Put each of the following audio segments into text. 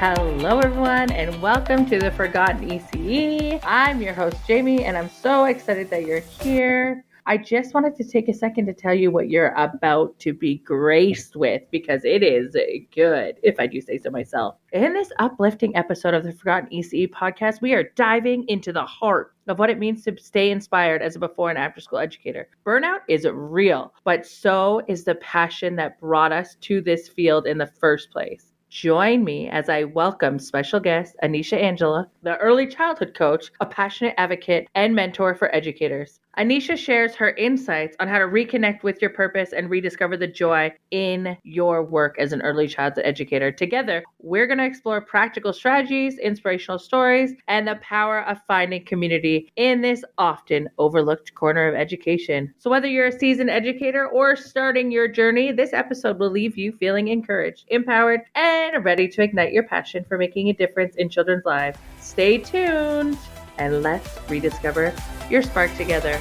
Hello, everyone, and welcome to the Forgotten ECE. I'm your host, Jamie, and I'm so excited that you're here. I just wanted to take a second to tell you what you're about to be graced with because it is good, if I do say so myself. In this uplifting episode of the Forgotten ECE podcast, we are diving into the heart of what it means to stay inspired as a before and after school educator. Burnout is real, but so is the passion that brought us to this field in the first place. Join me as I welcome special guest Anisha Angella, the early childhood coach, a passionate advocate, and mentor for educators. Anisha shares her insights on how to reconnect with your purpose and rediscover the joy in your work as an early childhood educator. Together, we're going to explore practical strategies, inspirational stories, and the power of finding community in this often overlooked corner of education. So whether you're a seasoned educator or starting your journey, this episode will leave you feeling encouraged, empowered, and ready to ignite your passion for making a difference in children's lives. Stay tuned and let's rediscover your spark together.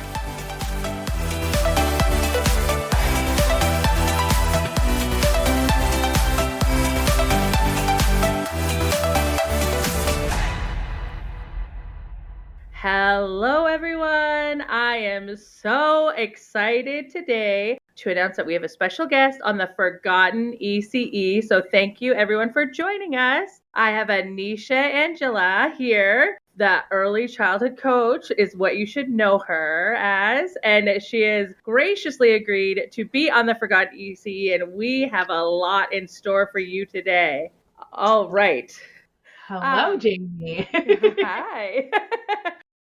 Hello, everyone. I am so excited today to announce that we have a special guest on the Forgotten ECE. So thank you, everyone, for joining us. I have Anisha Angella here. The early childhood coach is what you should know her as, and she has graciously agreed to be on the Forgotten ECE, and we have a lot in store for you today. All right. Hello, Jamie. Hi.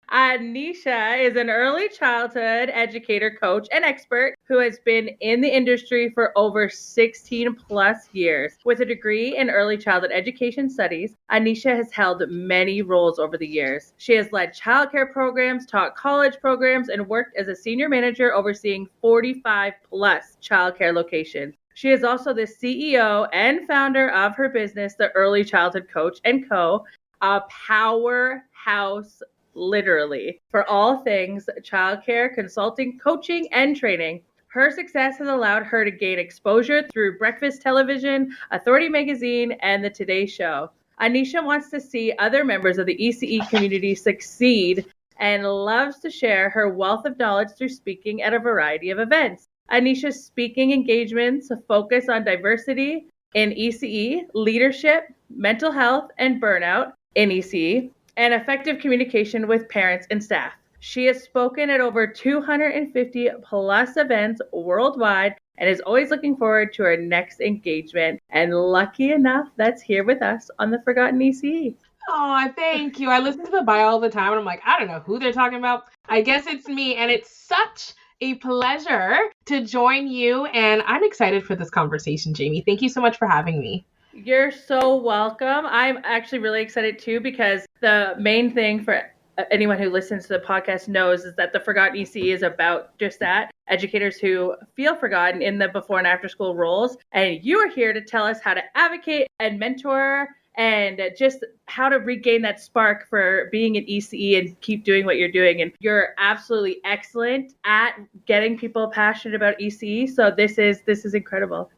Anisha is an early childhood educator, coach, and expert who has been in the industry for over 16 plus years. With a degree in early childhood education studies, Anisha has held many roles over the years. She has led childcare programs, taught college programs, and worked as a senior manager overseeing 45 plus childcare locations. She is also the CEO and founder of her business, The Early Childhood Coach & Co., a powerhouse literally for all things childcare, consulting, coaching, and training. Her success has allowed her to gain exposure through breakfast television, Authority Magazine, and The Today Show. Anisha wants to see other members of the ECE community succeed and loves to share her wealth of knowledge through speaking at a variety of events. Anisha's speaking engagements focus on diversity in ECE, leadership, mental health, and burnout in ECE, and effective communication with parents and staff. She has spoken at over 250 plus events worldwide and is always looking forward to her next engagement. And lucky enough, that's here with us on the Forgotten ECE. Oh, thank you. I listen to the bio all the time and I'm like, I don't know who they're talking about. I guess it's me. And it's such a pleasure to join you. And I'm excited for this conversation, Jamie. Thank you so much for having me. You're so welcome. I'm actually really excited too because the main thing for anyone who listens to the podcast knows is that the Forgotten ECE is about just that, educators who feel forgotten in the before and after school roles. And you are here to tell us how to advocate and mentor and just how to regain that spark for being an ECE and keep doing what you're doing. And you're absolutely excellent at getting people passionate about ECE. So this is incredible.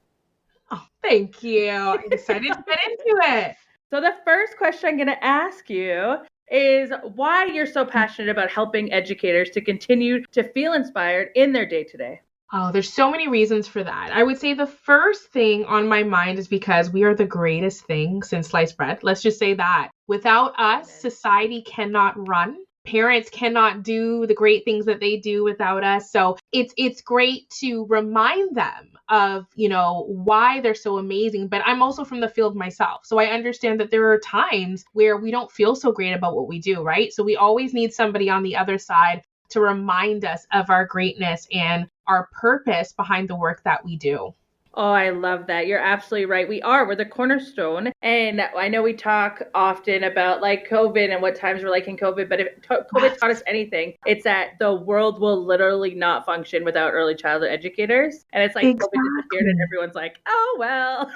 Oh, thank you. I'm excited to get into it. So the first question I'm going to ask you is why you're so passionate about helping educators to continue to feel inspired in their day-to-day. Oh, there's so many reasons for that. I would say the first thing on my mind is because we are the greatest thing since sliced bread. Let's just say that. Without us, society cannot run. Parents cannot do the great things that they do without us. So it's great to remind them of, why they're so amazing. But I'm also from the field myself. So I understand that there are times where we don't feel so great about what we do, right? So we always need somebody on the other side to remind us of our greatness and our purpose behind the work that we do. Oh, I love that. You're absolutely right. We're the cornerstone. And I know we talk often about like COVID and what times we're like in COVID, but if COVID taught us anything, it's that the world will literally not function without early childhood educators. And it's like Exactly. COVID disappeared and everyone's like, oh, well.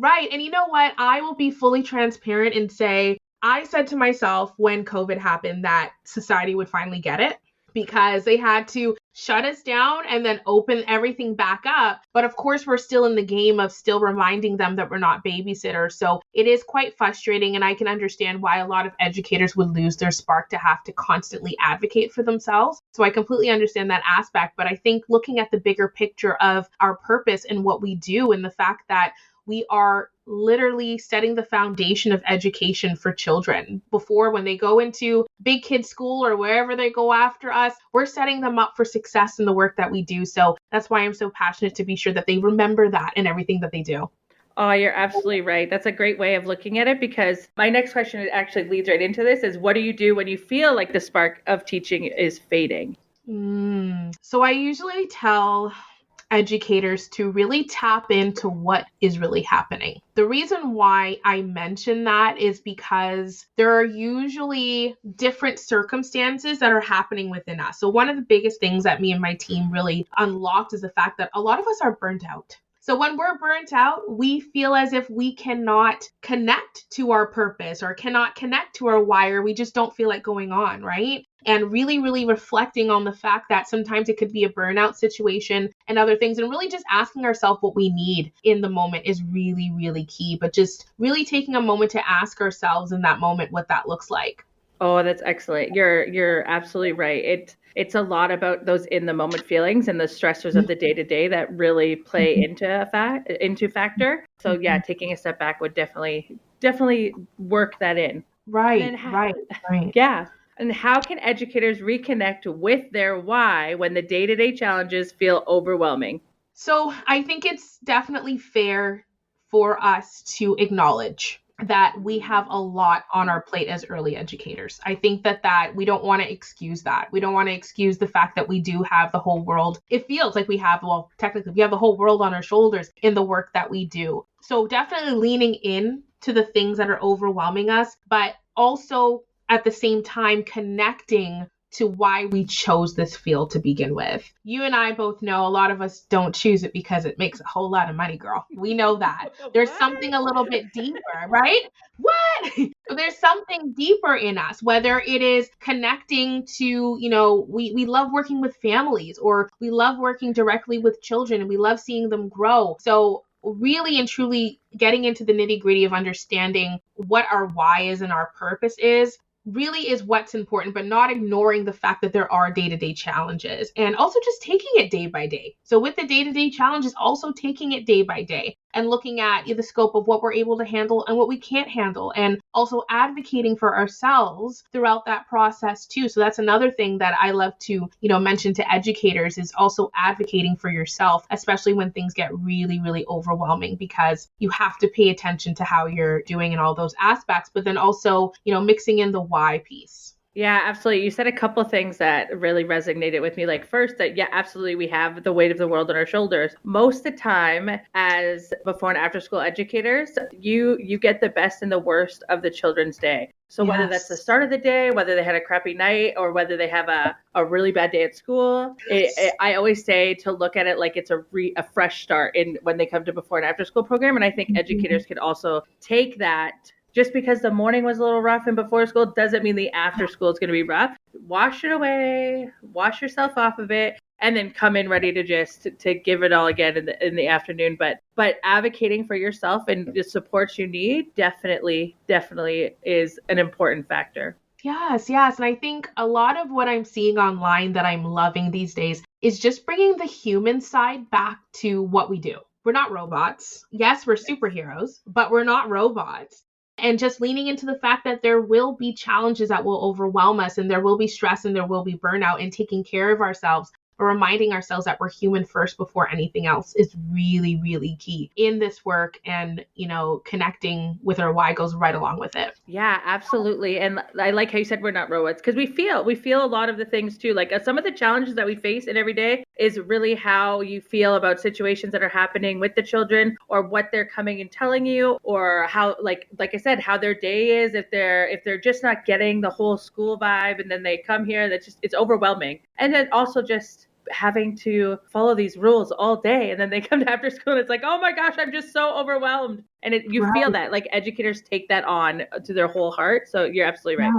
Right. And you know what? I will be fully transparent and say, I said to myself when COVID happened that society would finally get it. because they had to shut us down and then open everything back up. But of course, we're still in the game of still reminding them that we're not babysitters. So it is quite frustrating. And I can understand why a lot of educators would lose their spark to have to constantly advocate for themselves. So I completely understand that aspect. But I think looking at the bigger picture of our purpose and what we do, and the fact that we are literally setting the foundation of education for children. Before, when they go into big kid school or wherever they go after us, we're setting them up for success in the work that we do. So that's why I'm so passionate to be sure that they remember that in everything that they do. Oh, you're absolutely right. That's a great way of looking at it, because my next question actually leads right into this is, what do you do when you feel like the spark of teaching is fading? So I usually tell educators to really tap into what is really happening. The reason why I mention that is because there are usually different circumstances that are happening within us. So one of the biggest things that me and my team really unlocked is the fact that a lot of us are burnt out. So when we're burnt out, we feel as if we cannot connect to our purpose or cannot connect to our why, or we just don't feel like going on, right? And really, really reflecting on the fact that sometimes it could be a burnout situation and other things, and really just asking ourselves what we need in the moment is really, really key. But just really taking a moment to ask ourselves in that moment what that looks like. Oh, that's excellent. You're absolutely right. It's a lot about those in the moment feelings and the stressors of the day to day that really play into factor. So yeah, taking a step back would definitely work that in. Right. Yeah. And how can educators reconnect with their why when the day-to-day challenges feel overwhelming? So I think it's definitely fair for us to acknowledge that we have a lot on our plate as early educators. I think that we don't want to excuse that. We don't want to excuse the fact that we do have the whole world. It feels like technically we have the whole world on our shoulders in the work that we do. So definitely leaning in to the things that are overwhelming us, but also at the same time connecting to why we chose this field to begin with. You and I both know a lot of us don't choose it because it makes a whole lot of money, girl. We know that. There's something a little bit deeper, right? What? There's something deeper in us, whether it is connecting to, we love working with families, or we love working directly with children, and we love seeing them grow. So really and truly getting into the nitty-gritty of understanding what our why is and our purpose is really is what's important, but not ignoring the fact that there are day-to-day challenges, and also just taking it day by day. So with the day-to-day challenges, also taking it day by day and looking at the scope of what we're able to handle and what we can't handle, and also advocating for ourselves throughout that process too. So that's another thing that I love to, mention to educators, is also advocating for yourself, especially when things get really, really overwhelming, because you have to pay attention to how you're doing in all those aspects, but then also, mixing in the why piece. Yeah, absolutely. You said a couple of things that really resonated with me. Like, first, that yeah, absolutely, we have the weight of the world on our shoulders. Most of the time, as before and after school educators, you get the best and the worst of the children's day. So whether that's the start of the day, whether they had a crappy night, or whether they have a really bad day at school, I always say to look at it like it's a fresh start when they come to before and after school program. And I think educators could also take that. Just because the morning was a little rough and before school doesn't mean the after school is going to be rough. Wash it away, wash yourself off of it, and then come in ready to give it all again in the afternoon. But advocating for yourself and the support you need definitely is an important factor. Yes. And I think a lot of what I'm seeing online that I'm loving these days is just bringing the human side back to what we do. We're not robots. Yes, we're superheroes, but we're not robots. And just leaning into the fact that there will be challenges that will overwhelm us, and there will be stress, and there will be burnout, and taking care of ourselves, but reminding ourselves that we're human first before anything else is really, really key in this work. And, connecting with our why goes right along with it. Yeah, absolutely. And I like how you said we're not robots, because we feel a lot of the things too. Like some of the challenges that we face in every day is really how you feel about situations that are happening with the children, or what they're coming and telling you, or how, like I said, how their day is, if they're just not getting the whole school vibe, and then they come here, it's overwhelming. And then also just having to follow these rules all day, and then they come to after school and it's like, oh my gosh, I'm just so overwhelmed. And you feel that, like, educators take that on to their whole heart. So you're absolutely right.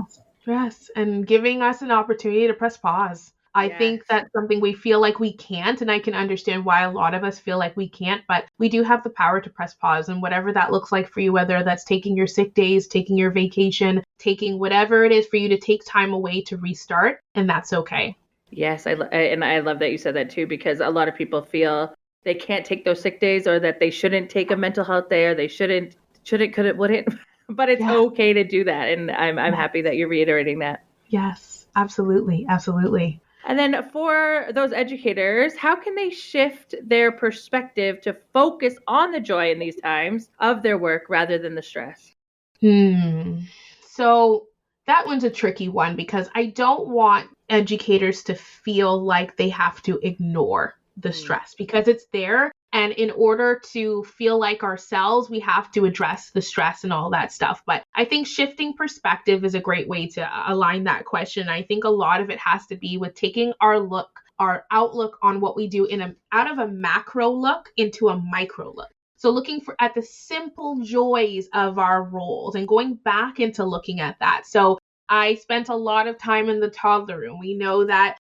Yes. And giving us an opportunity to press pause. I think that's something we feel like we can't, and I can understand why a lot of us feel like we can't, but we do have the power to press pause, and whatever that looks like for you, whether that's taking your sick days, taking your vacation, taking whatever it is for you to take time away to restart, and that's okay. Yes, and I love that you said that too, because a lot of people feel they can't take those sick days, or that they shouldn't take a mental health day, or they shouldn't, couldn't, wouldn't. But it's okay to do that, and I'm happy that you're reiterating that. Yes, absolutely, absolutely. And then for those educators, how can they shift their perspective to focus on the joy in these times of their work rather than the stress? So that one's a tricky one, because I don't want educators to feel like they have to ignore the stress, because it's there. And in order to feel like ourselves, we have to address the stress and all that stuff. But I think shifting perspective is a great way to align that question. I think a lot of it has to be with taking our outlook on what we do out of a macro look into a micro look. So looking at the simple joys of our roles and going back into looking at that. So I spent a lot of time in the toddler room. We know that,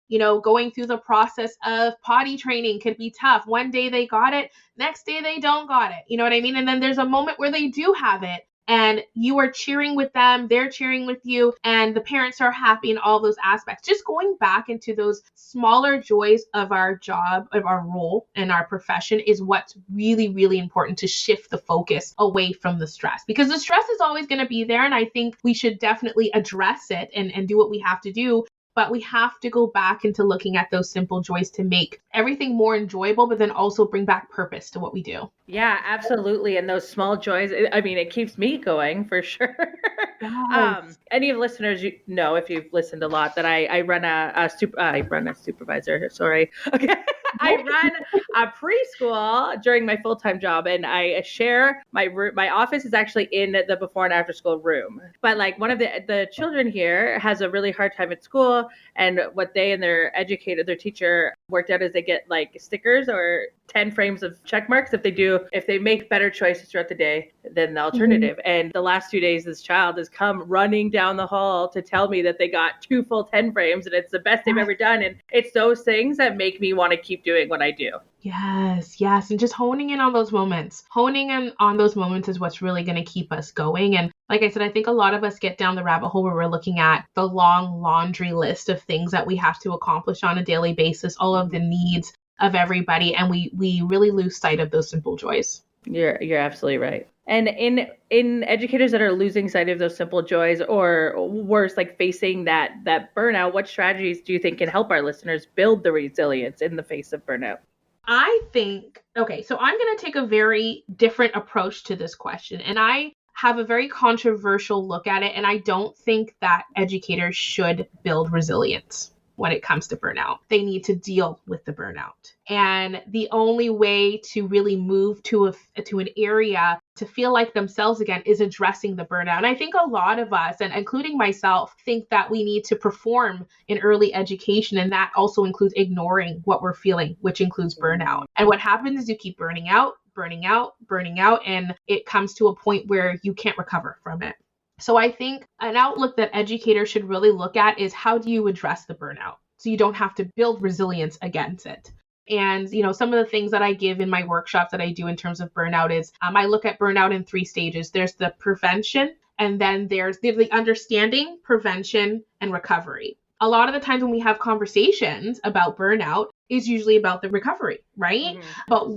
going through the process of potty training can be tough. One day they got it, next day they don't got it. You know what I mean? And then there's a moment where they do have it, and you are cheering with them, they're cheering with you, and the parents are happy in all those aspects. Just going back into those smaller joys of our job, of our role and our profession is what's really, really important to shift the focus away from the stress, because the stress is always going to be there. And I think we should definitely address it and do what we have to do. But we have to go back into looking at those simple joys to make everything more enjoyable, but then also bring back purpose to what we do. Yeah, absolutely. And those small joys, I mean, it keeps me going for sure. Yes. Any of listeners, know, if you've listened a lot, that I run I run a supervisor. Sorry. Okay. I run a preschool during my full-time job, and I share my office is actually in the before and after school room. But like one of the children here has a really hard time at school, and what they and their teacher worked out is they get like stickers or 10 frames of check marks if they make better choices throughout the day than the alternative. And the last 2 days, this child has come running down the hall to tell me that they got 2 full 10 frames, and it's the best they've ever done. And it's those things that make me want to keep doing what I do. Yes. And just honing in on those moments. Honing in on those moments is what's really going to keep us going. And like I said, I think a lot of us get down the rabbit hole where we're looking at the long laundry list of things that we have to accomplish on a daily basis, all of the needs of everybody, and we really lose sight of those simple joys. You're absolutely right. And in educators that are losing sight of those simple joys, or worse, like facing that burnout, what strategies do you think can help our listeners build the resilience in the face of burnout? I think, so I'm going to take a very different approach to this question, and I have a very controversial look at it, and I don't think that educators should build resilience when it comes to burnout. They need to deal with the burnout. And the only way to really move to an area to feel like themselves again is addressing the burnout. And I think a lot of us, and including myself, think that we need to perform in early education. And that also includes ignoring what we're feeling, which includes burnout. And what happens is you keep burning out, and it comes to a point where you can't recover from it. So I think an outlook that educators should really look at is, how do you address the burnout so you don't have to build resilience against it? And, some of the things that I give in my workshops that I do in terms of burnout is I look at burnout in 3 stages. There's the prevention, and then there's the understanding, prevention, and recovery. A lot of the times when we have conversations about burnout is usually about the recovery, right? But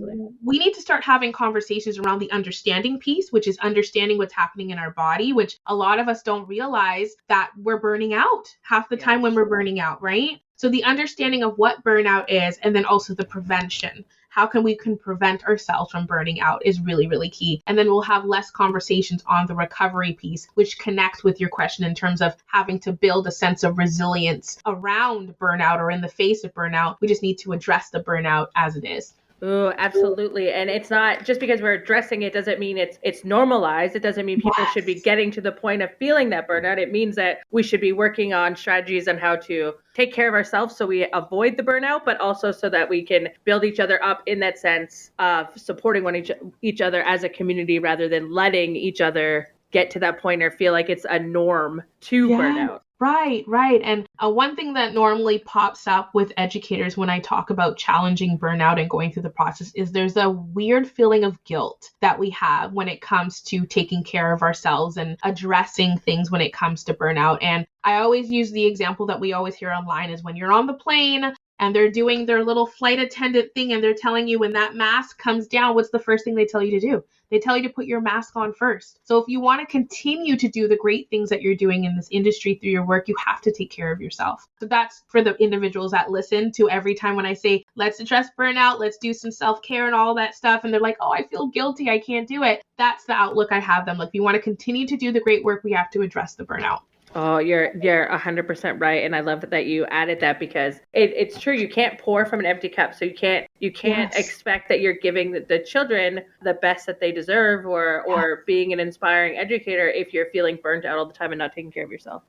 we need to start having conversations around the understanding piece, which is understanding what's happening in our body, which a lot of us don't realize that we're burning out half the time when we're burning out, right? So the understanding of what burnout is, and then also the prevention. How can we prevent ourselves from burning out is really, really key. And then we'll have less conversations on the recovery piece, which connects with your question in terms of having to build a sense of resilience around burnout or in the face of burnout. We just need to address the burnout as it is. Oh, absolutely. And it's not just because we're addressing it doesn't mean it's normalized. It doesn't mean people should be getting to the point of feeling that burnout. It means that we should be working on strategies on how to take care of ourselves so we avoid the burnout, but also so that we can build each other up in that sense of supporting each other as a community, rather than letting each other get to that point or feel like it's a norm to burn out. Right, right. And one thing that normally pops up with educators when I talk about challenging burnout and going through the process is there's a weird feeling of guilt that we have when it comes to taking care of ourselves and addressing things when it comes to burnout. And I always use the example that we always hear online is when you're on the plane and they're doing their little flight attendant thing and they're telling you when that mask comes down, what's the first thing they tell you to do? They tell you to put your mask on first. So if you want to continue to do the great things that you're doing in this industry through your work, you have to take care of yourself. So that's for the individuals that listen to every time when I say, let's address burnout, let's do some self-care and all that stuff. And they're like, oh, I feel guilty, I can't do it. That's the outlook I have them. Like, if you want to continue to do the great work, we have to address the burnout. Oh, you're 100% right, and I love that you added that because it's true. You can't pour from an empty cup, so you can't yes. expect that you're giving the children the best that they deserve, or being an inspiring educator if you're feeling burnt out all the time and not taking care of yourself.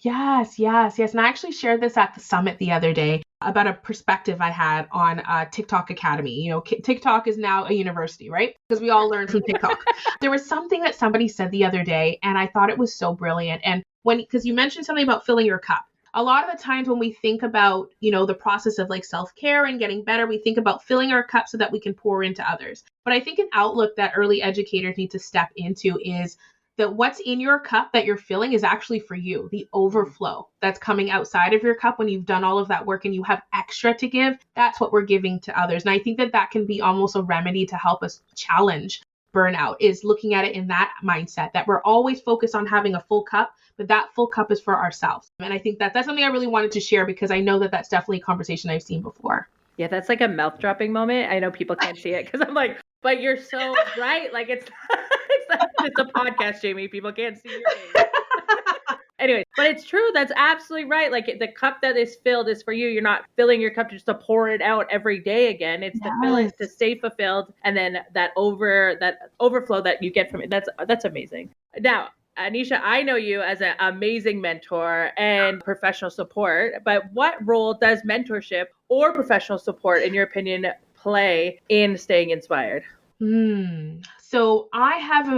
Yes. And I actually shared this at the summit the other day about a perspective I had on TikTok Academy. You know, TikTok is now a university, right? Because we all learn from TikTok. There was something that somebody said the other day, and I thought it was so brilliant. And because you mentioned something about filling your cup. A lot of the times when we think about, the process of like self-care and getting better, we think about filling our cup so that we can pour into others. But I think an outlook that early educators need to step into is that what's in your cup that you're filling is actually for you. The overflow that's coming outside of your cup when you've done all of that work and you have extra to give, that's what we're giving to others. And I think that can be almost a remedy to help us challenge burnout, is looking at it in that mindset that we're always focused on having a full cup, but that full cup is for ourselves. And I think that's something I really wanted to share because I know that that's definitely a conversation I've seen before. Yeah, that's like a mouth dropping moment. I know people can't see it because I'm like, but you're so right. Like it's a podcast, Jamie. People can't see your face. Anyway, but it's true. That's absolutely right. Like the cup that is filled is for you. You're not filling your cup just to pour it out every day again. It's to fill it, to stay fulfilled. And then that overflow that you get from it. That's amazing. Now, Anisha, I know you as an amazing mentor and professional support, but what role does mentorship or professional support, in your opinion, play in staying inspired? So I have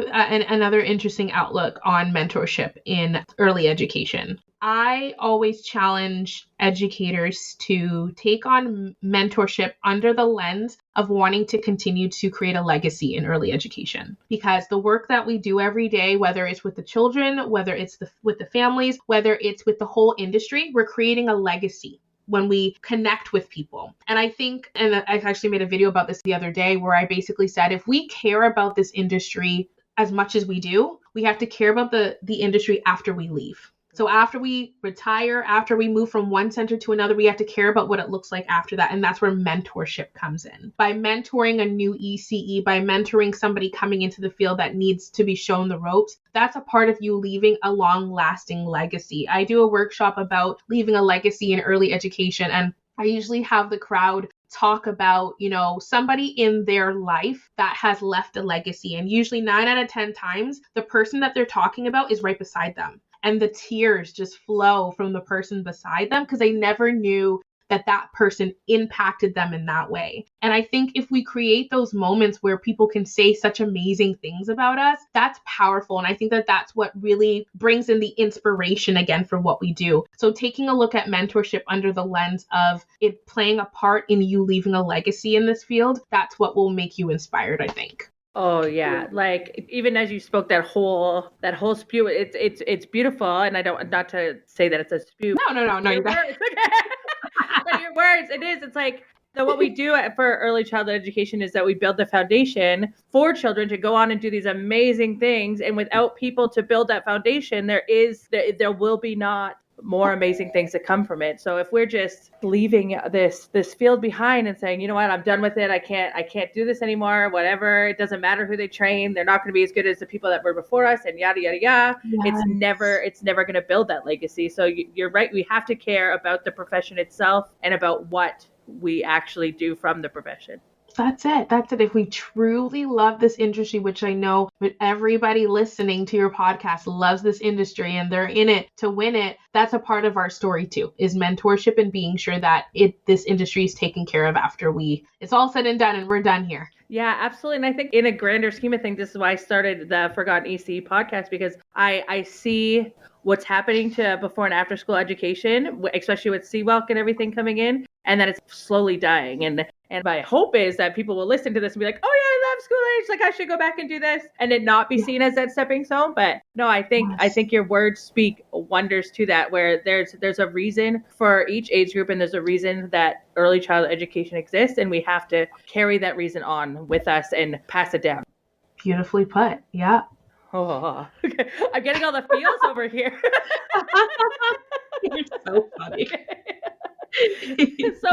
another interesting outlook on mentorship in early education. I always challenge educators to take on mentorship under the lens of wanting to continue to create a legacy in early education. Because the work that we do every day, whether it's with the children, whether it's with the families, whether it's with the whole industry, we're creating a legacy when we connect with people. And I think, and I actually made a video about this the other day where I basically said, if we care about this industry as much as we do, we have to care about the industry after we leave. So after we retire, after we move from one center to another, we have to care about what it looks like after that. And that's where mentorship comes in. By mentoring a new ECE, by mentoring somebody coming into the field that needs to be shown the ropes, that's a part of you leaving a long-lasting legacy. I do a workshop about leaving a legacy in early education, and I usually have the crowd talk about, somebody in their life that has left a legacy. And usually 9 out of 10 times, the person that they're talking about is right beside them. And the tears just flow from the person beside them because they never knew that person impacted them in that way. And I think if we create those moments where people can say such amazing things about us, that's powerful. And I think that's what really brings in the inspiration again for what we do. So taking a look at mentorship under the lens of it playing a part in you leaving a legacy in this field, that's what will make you inspired, I think. Oh yeah, like even as you spoke that whole spew, it's beautiful, and I don't, not to say that it's a spew. No. Your words, but your words, it is. It's like what we do for early childhood education is that we build the foundation for children to go on and do these amazing things, and without people to build that foundation, there will be not more amazing things that come from it. So if we're just leaving this field behind and saying, you know what, I'm done with it, I can't do this anymore, whatever, it doesn't matter who they train, they're not going to be as good as the people that were before us, and yada yada yada. Yes. It's never going to build that legacy. So you're right, we have to care about the profession itself and about what we actually do from the profession. That's it. If we truly love this industry, which I know everybody listening to your podcast loves this industry and they're in it to win it, that's a part of our story too, is mentorship and being sure that this industry is taken care of after it's all said and done and we're done here. Yeah, absolutely. And I think in a grander scheme of things, this is why I started the Forgotten ECE podcast, because I see what's happening to before and after school education, especially with CWELC and everything coming in, and that it's slowly dying. And my hope is that people will listen to this and be like, oh yeah, I love school age. Like I should go back and do this, and it not be seen as that stepping stone. But no, I think your words speak wonders to that, where there's a reason for each age group, and there's a reason that early childhood education exists, and we have to carry that reason on with us and pass it down. Beautifully put. Yeah. Oh, okay. I'm getting all the feels over here. You're so funny. So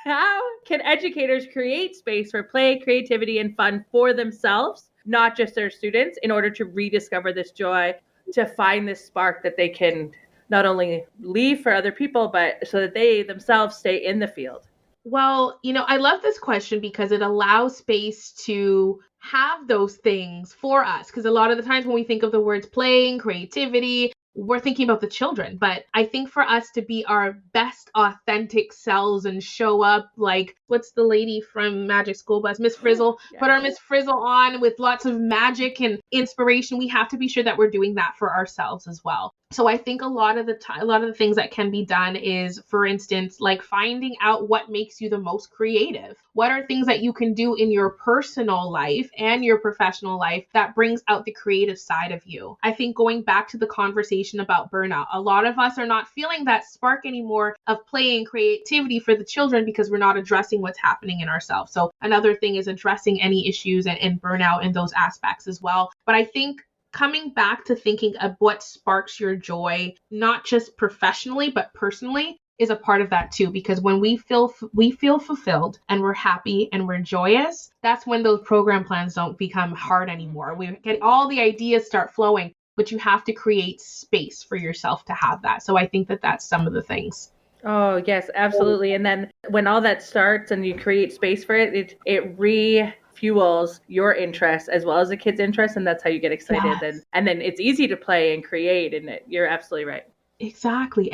how can educators create space for play, creativity, and fun for themselves, not just their students, in order to rediscover this joy, to find this spark that they can not only leave for other people, but so that they themselves stay in the field? Well, I love this question because it allows space to have those things for us. Because a lot of the times when we think of the words playing, creativity, we're thinking about the children. But I think for us to be our best authentic selves and show up like, what's the lady from Magic School Bus, Miss Frizzle, put our Miss Frizzle on with lots of magic and inspiration. We have to be sure that we're doing that for ourselves as well. So I think a lot of the things that can be done is, for instance, like finding out what makes you the most creative. What are things that you can do in your personal life and your professional life that brings out the creative side of you? I think going back to the conversation about burnout, a lot of us are not feeling that spark anymore of play and creativity for the children because we're not addressing what's happening in ourselves. So another thing is addressing any issues and burnout in those aspects as well. But I think coming back to thinking of what sparks your joy, not just professionally, but personally, is a part of that too. Because when we feel fulfilled and we're happy and we're joyous, that's when those program plans don't become hard anymore. We get all the ideas start flowing, but you have to create space for yourself to have that. So I think that that's some of the things. Oh, yes, absolutely. And then when all that starts and you create space for it, it refuels your interest as well as the kids' interest. And that's how you get excited. Yes. And then it's easy to play and create. And you're absolutely right. Exactly.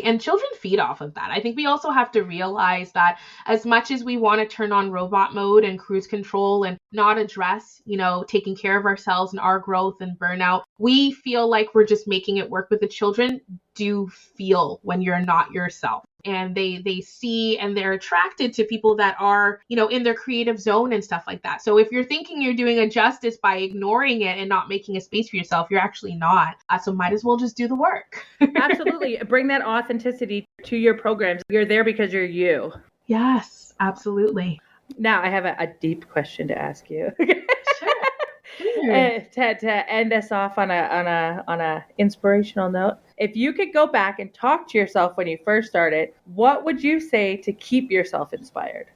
And children feed off of that. I think we also have to realize that as much as we want to turn on robot mode and cruise control and not address, taking care of ourselves and our growth and burnout, we feel like we're just making it work. With the children do feel when you're not yourself. And they see and they're attracted to people that are, in their creative zone and stuff like that. So if you're thinking you're doing a justice by ignoring it and not making a space for yourself, you're actually not. So might as well just do the work. Absolutely. Bring that authenticity to your programs. You're there because you're you. Yes, absolutely. Now I have a deep question to ask you. Sure. To end us off on a inspirational note, if you could go back and talk to yourself when you first started, what would you say to keep yourself inspired?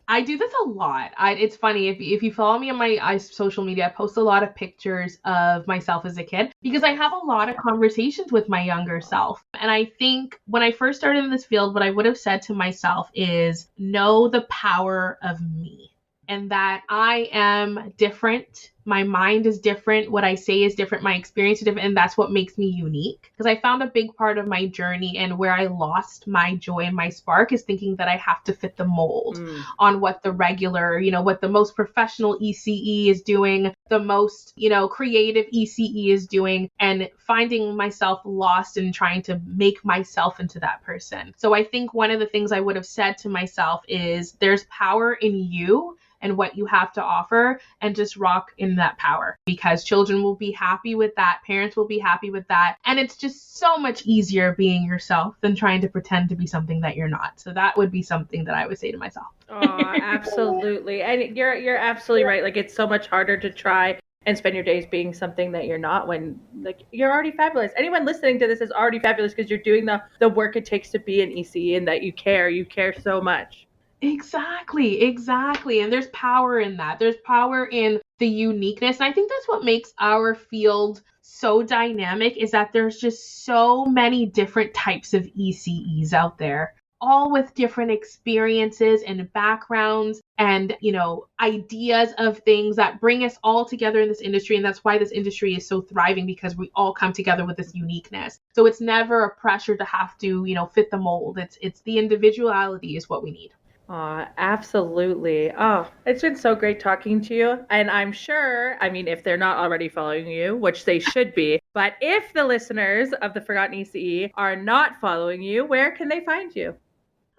I do this a lot. It's funny, if you follow me on my social media, I post a lot of pictures of myself as a kid because I have a lot of conversations with my younger self. And I think when I first started in this field, what I would have said to myself is know the power of me. And that I am different. My mind is different. What I say is different. My experience is different. And that's what makes me unique. Because I found a big part of my journey and where I lost my joy and my spark is thinking that I have to fit the mold on what the regular, what the most professional ECE is doing, the most, creative ECE is doing, and finding myself lost and trying to make myself into that person. So I think one of the things I would have said to myself is there's power in you and what you have to offer, and just rock in that power because children will be happy with that. Parents will be happy with that. And it's just so much easier being yourself than trying to pretend to be something that you're not. So that would be something that I would say to myself. Oh, absolutely. And you're absolutely right. Like it's so much harder to try and spend your days being something that you're not when like you're already fabulous. Anyone listening to this is already fabulous because you're doing the work it takes to be an ECE and that you care so much. Exactly. And there's power in that. There's power in the uniqueness. And I think that's what makes our field so dynamic is that there's just so many different types of ECEs out there, all with different experiences and backgrounds and, ideas of things that bring us all together in this industry. And that's why this industry is so thriving because we all come together with this uniqueness. So it's never a pressure to have to, fit the mold. It's the individuality is what we need. Absolutely. Oh, it's been so great talking to you. And I'm sure, I mean, if they're not already following you, which they should be, but if the listeners of the Forgotten ECE are not following you, where can they find you?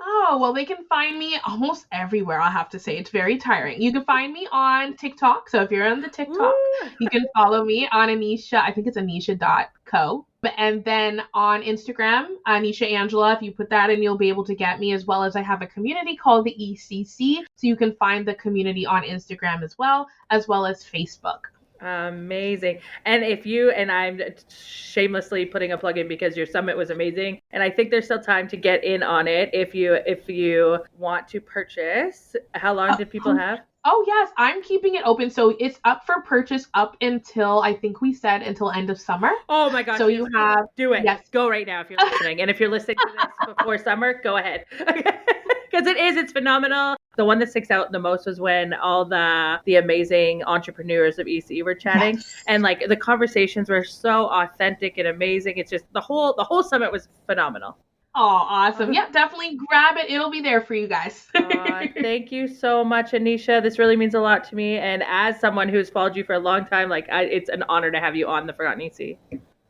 Oh, well, they can find me almost everywhere, I'll have to say. It's very tiring. You can find me on TikTok. So if you're on the TikTok, you can follow me on Anisha. I think it's anisha.co. And then on Instagram, Anisha Angella, if you put that in, you'll be able to get me, as well as I have a community called the ECC. So you can find the community on Instagram as well as Facebook. Amazing. And if you, and I'm shamelessly putting a plug in because your summit was amazing, and I think there's still time to get in on it if you want to purchase. How long did people have? Oh yes, I'm keeping it open. So it's up for purchase up until, I think we said, until end of summer. Oh my gosh. So you have, do it. Yes. Go right now if you're listening. And if you're listening to this before summer, go ahead. Because it's phenomenal. The one that sticks out the most was when all the amazing entrepreneurs of ECE were chatting. Yes. And like the conversations were so authentic and amazing. It's just the whole summit was phenomenal. Oh, awesome. Yep, definitely grab it. It'll be there for you guys. Thank you so much, Anisha. This really means a lot to me. And as someone who's followed you for a long time, it's an honor to have you on the Forgotten ECE.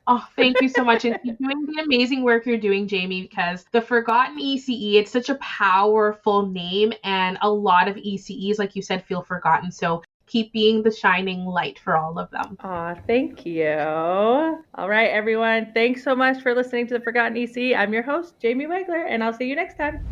Oh, thank you so much. And keep doing the amazing work you're doing, Jamie, because the Forgotten ECE, it's such a powerful name, and a lot of ECEs, like you said, feel forgotten. So keep being the shining light for all of them. Thank you. All right, everyone. Thanks so much for listening to the Forgotten ECE. I'm your host, Jamie Wegler, and I'll see you next time.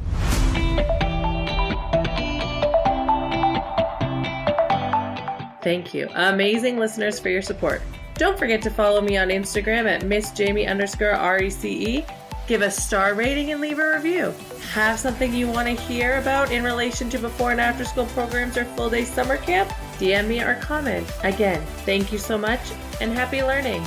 Thank you, amazing listeners, for your support. Don't forget to follow me on Instagram at MissJamie_RECE. Give a star rating and leave a review. Have something you want to hear about in relation to before and after school programs or full day summer camp? DM me or comment. Again, thank you so much and happy learning.